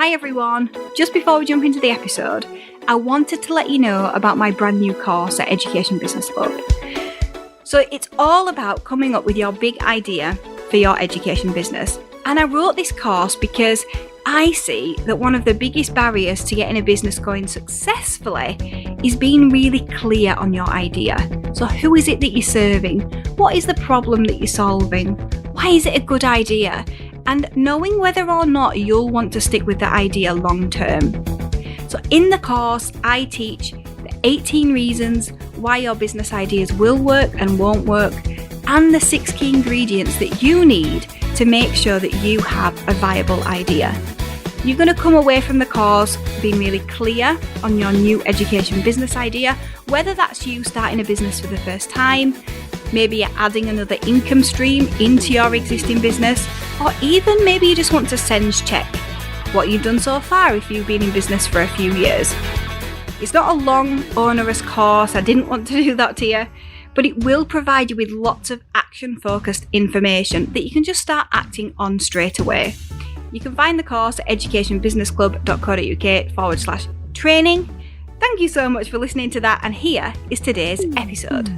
Hi everyone! Just before we jump into the episode, I wanted to let you know about my brand new course at Education Business Club. So it's all about coming up with your big idea for your education business. And I wrote this course because I see that one of the biggest barriers to getting a business going successfully is being really clear on your idea. So who is it that you're serving? What is the problem that you're solving? Why is it a good idea? And knowing whether or not you'll want to stick with the idea long term. So in the course, I teach the 18 reasons why your business ideas will work and won't work, and the 6 key ingredients that you need to make sure that you have a viable idea. You're going to come away from the course being really clear on your new education business idea, whether that's you starting a business for the first time, maybe you're adding another income stream into your existing business, or even maybe you just want to sense check what you've done so far if you've been in business for a few years. It's not a long, onerous course. I didn't want to do that to you, but it will provide you with lots of action-focused information that you can just start acting on straight away. You can find the course at educationbusinessclub.co.uk/training. Thank you so much for listening to that, and here is today's episode.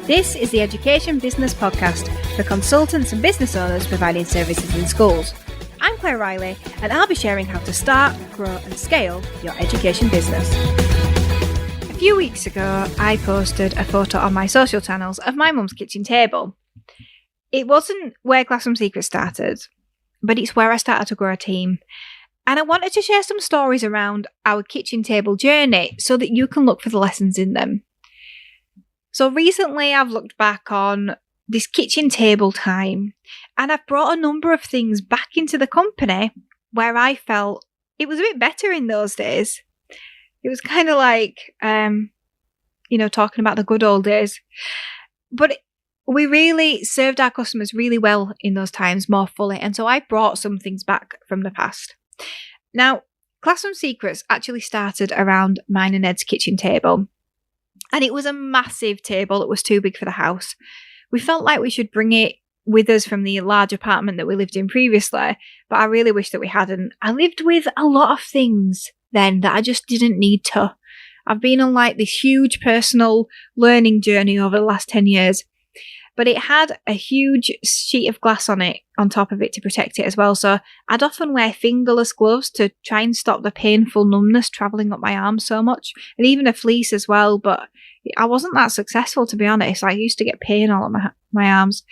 This is the Education Business Podcast for consultants and business owners providing services in schools. I'm Claire Riley, and I'll be sharing how to start, grow and scale your education business. A few weeks ago, I posted a photo on my social channels of my mum's kitchen table. It wasn't where Classroom Secrets started, but it's where I started to grow a team. And I wanted to share some stories around our kitchen table journey so that you can look for the lessons in them. So recently I've looked back on this kitchen table time, and I've brought a number of things back into the company where I felt it was a bit better in those days. It was kind of like, talking about the good old days. But we really served our customers really well in those times, more fully. And so I brought some things back from the past. Now, Classroom Secrets actually started around mine and Ed's kitchen table. And it was a massive table that was too big for the house. We felt like we should bring it with us from the large apartment that we lived in previously, but I really wish that we hadn't. I lived with a lot of things then that I just didn't need to. I've been on like this huge personal learning journey over the last 10 years, but it had a huge sheet of glass on top of it to protect it as well. So I'd often wear fingerless gloves to try and stop the painful numbness travelling up my arms so much, and even a fleece as well, but I wasn't that successful, to be honest. I used to get pain all on my arms.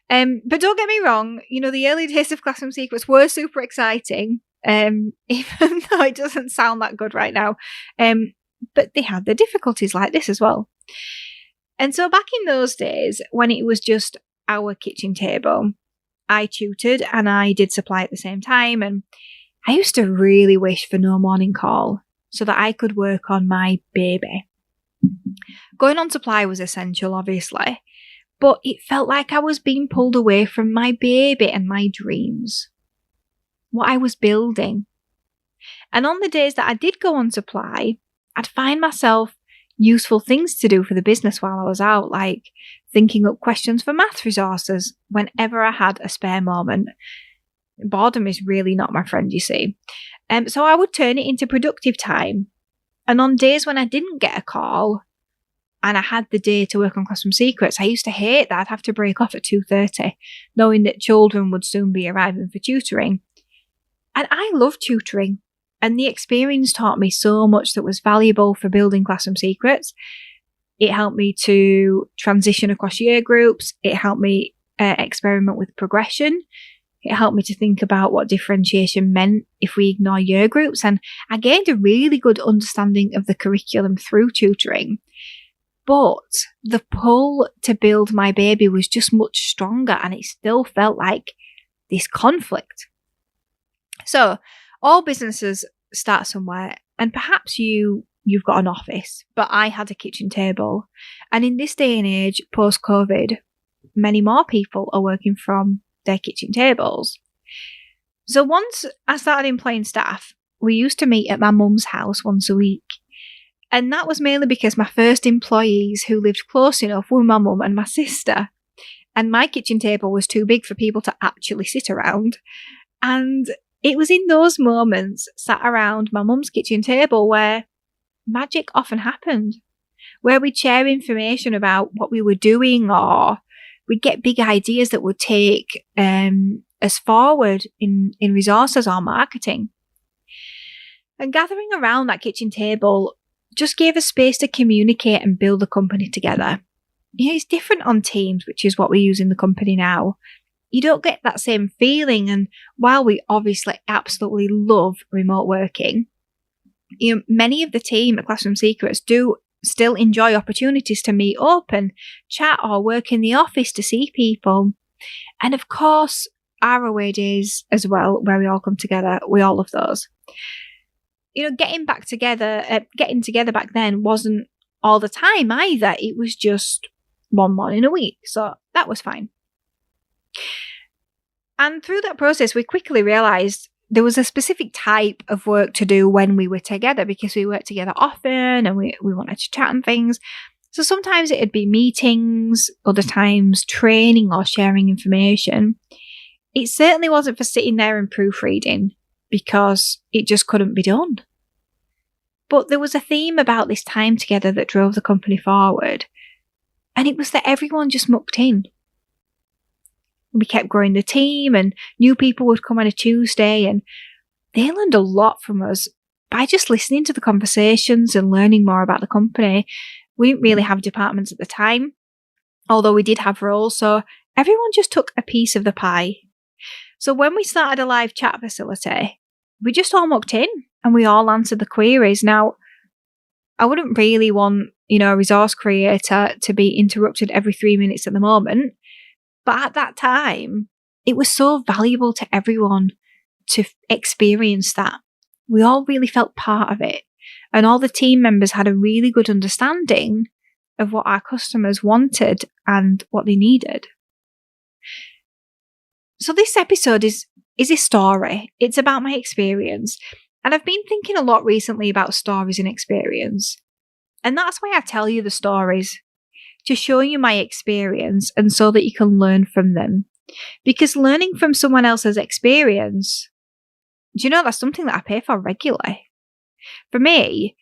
But don't get me wrong, the early days of Classroom Secrets were super exciting, even though it doesn't sound that good right now. But they had their difficulties like this as well. And so back in those days, when it was just our kitchen table, I tutored and I did supply at the same time. And I used to really wish for no morning call so that I could work on my baby. Going on supply was essential, obviously, but it felt like I was being pulled away from my baby and my dreams, what I was building. And on the days that I did go on supply, I'd find myself useful things to do for the business while I was out, like thinking up questions for math resources whenever I had a spare moment. Boredom is really not my friend, you see. So I would turn it into productive time. And on days when I didn't get a call and I had the day to work on Classroom Secrets, I used to hate that I'd have to break off at 2:30, knowing that children would soon be arriving for tutoring. And I love tutoring. And the experience taught me so much that was valuable for building Classroom Secrets. It helped me to transition across year groups. It helped me experiment with progression. It helped me to think about what differentiation meant if we ignore year groups. And I gained a really good understanding of the curriculum through tutoring. But the pull to build my baby was just much stronger, and it still felt like this conflict. So all businesses start somewhere, and perhaps you've got an office, but I had a kitchen table. And in this day and age, post-COVID, many more people are working from their kitchen tables. So once I started employing staff, we used to meet at my mum's house once a week. And that was mainly because my first employees who lived close enough were my mum and my sister. and my kitchen table was too big for people to actually sit around. And it was in those moments sat around my mum's kitchen table where magic often happened, where we'd share information about what we were doing, or we'd get big ideas that would take us forward in resources or marketing. And gathering around that kitchen table just gave us space to communicate and build the company together. It's different on Teams, which is what we use in the company now. You don't get that same feeling. And while we obviously absolutely love remote working, many of the team at Classroom Secrets do still enjoy opportunities to meet up and chat or work in the office to see people. And of course, our away days as well, where we all come together, we all love those. Getting together back then wasn't all the time either. It was just one morning a week. So that was fine. And through that process, we quickly realised there was a specific type of work to do when we were together, because we worked together often and we wanted to chat and things. So sometimes it'd be meetings, other times training or sharing information. It certainly wasn't for sitting there and proofreading, because it just couldn't be done. But there was a theme about this time together that drove the company forward, and it was that everyone just mucked in. We kept growing the team, and new people would come on a Tuesday, and they learned a lot from us by just listening to the conversations and learning more about the company. We didn't really have departments at the time, although we did have roles, so everyone just took a piece of the pie. So when we started a live chat facility, we just all mucked in and we all answered the queries. Now, I wouldn't really want, a resource creator to be interrupted every 3 minutes at the moment. But at that time, it was so valuable to everyone to experience that. We all really felt part of it. And all the team members had a really good understanding of what our customers wanted and what they needed. So this episode is a story. It's about my experience. And I've been thinking a lot recently about stories and experience. And that's why I tell you the stories, to show you my experience and so that you can learn from them. Because learning from someone else's experience, that's something that I pay for regularly. For me,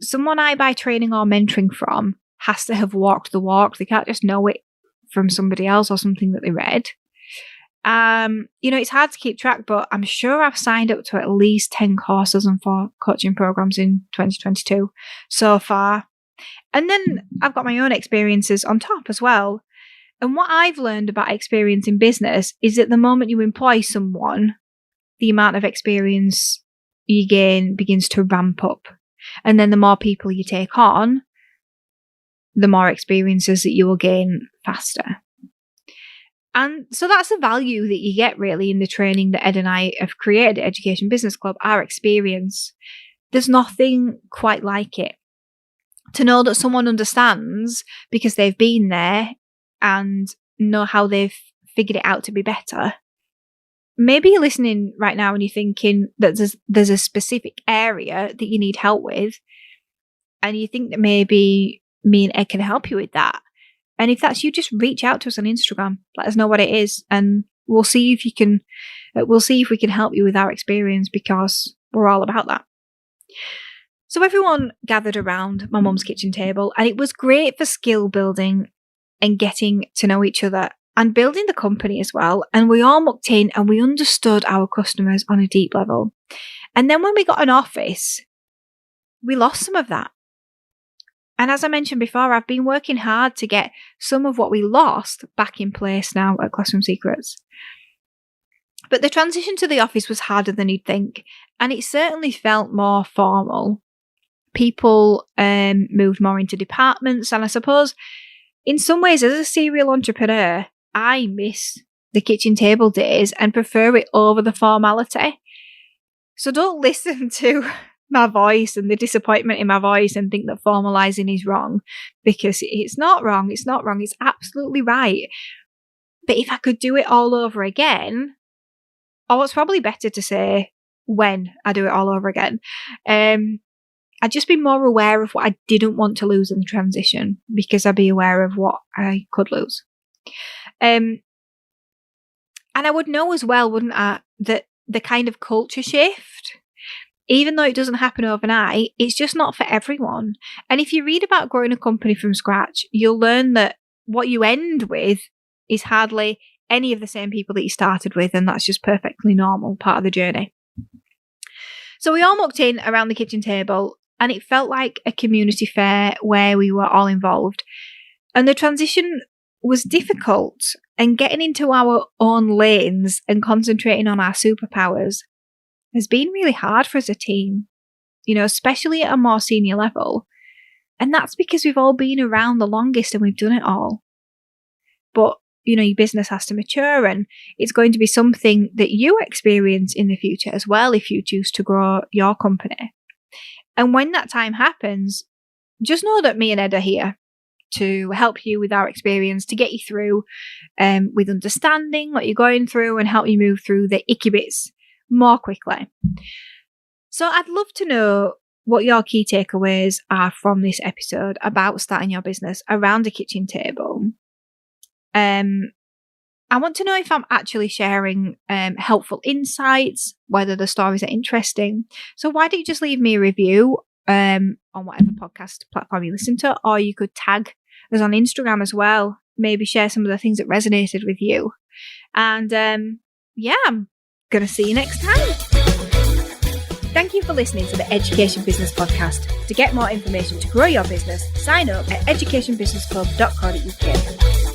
someone I buy training or mentoring from has to have walked the walk. They can't just know it from somebody else or something that they read. It's hard to keep track, but I'm sure I've signed up to at least 10 courses and 4 coaching programs in 2022 so far. And then I've got my own experiences on top as well. And what I've learned about experience in business is that the moment you employ someone, the amount of experience you gain begins to ramp up. And then the more people you take on, the more experiences that you will gain faster. And so that's the value that you get really in the training that Ed and I have created at Education Business Club, our experience. There's nothing quite like it. To know that someone understands because they've been there and know how they've figured it out to be better. Maybe you're listening right now and you're thinking that there's a specific area that you need help with, and you think that maybe me and Ed can help you with that. And if that's you, just reach out to us on Instagram. Let us know what it is, and we'll see if we can help you with our experience, because we're all about that. So everyone gathered around my mum's kitchen table, and it was great for skill building and getting to know each other and building the company as well. And we all mucked in and we understood our customers on a deep level. And then when we got an office, we lost some of that. And as I mentioned before, I've been working hard to get some of what we lost back in place now at Classroom Secrets. But the transition to the office was harder than you'd think, and it certainly felt more formal. People moved more into departments, and I suppose in some ways, as a serial entrepreneur, I miss the kitchen table days and prefer it over the formality. So don't listen to my voice and the disappointment in my voice and think that formalising is wrong, because it's not wrong. It's not wrong. It's absolutely right. But if I could do it all over again, or it's probably better to say when I do it all over again, I'd just be more aware of what I didn't want to lose in the transition, because I'd be aware of what I could lose. And I would know as well, wouldn't I, that the kind of culture shift, even though it doesn't happen overnight, it's just not for everyone. And if you read about growing a company from scratch, you'll learn that what you end with is hardly any of the same people that you started with, and that's just perfectly normal, part of the journey. So we all mucked in around the kitchen table, and it felt like a community fair where we were all involved. And the transition was difficult, and getting into our own lanes and concentrating on our superpowers has been really hard for us as a team, especially at a more senior level. And that's because we've all been around the longest and we've done it all. But, your business has to mature, and it's going to be something that you experience in the future as well if you choose to grow your company. And when that time happens, just know that me and Ed are here to help you with our experience, to get you through with understanding what you're going through and help you move through the icky bits more quickly. So I'd love to know what your key takeaways are from this episode about starting your business around a kitchen table. I want to know if I'm actually sharing helpful insights, whether the stories are interesting. So why don't you just leave me a review on whatever podcast platform you listen to, or you could tag us on Instagram as well. Maybe share some of the things that resonated with you. And I'm going to see you next time. Thank you for listening to the Education Business Podcast. To get more information to grow your business, sign up at educationbusinessclub.co.uk.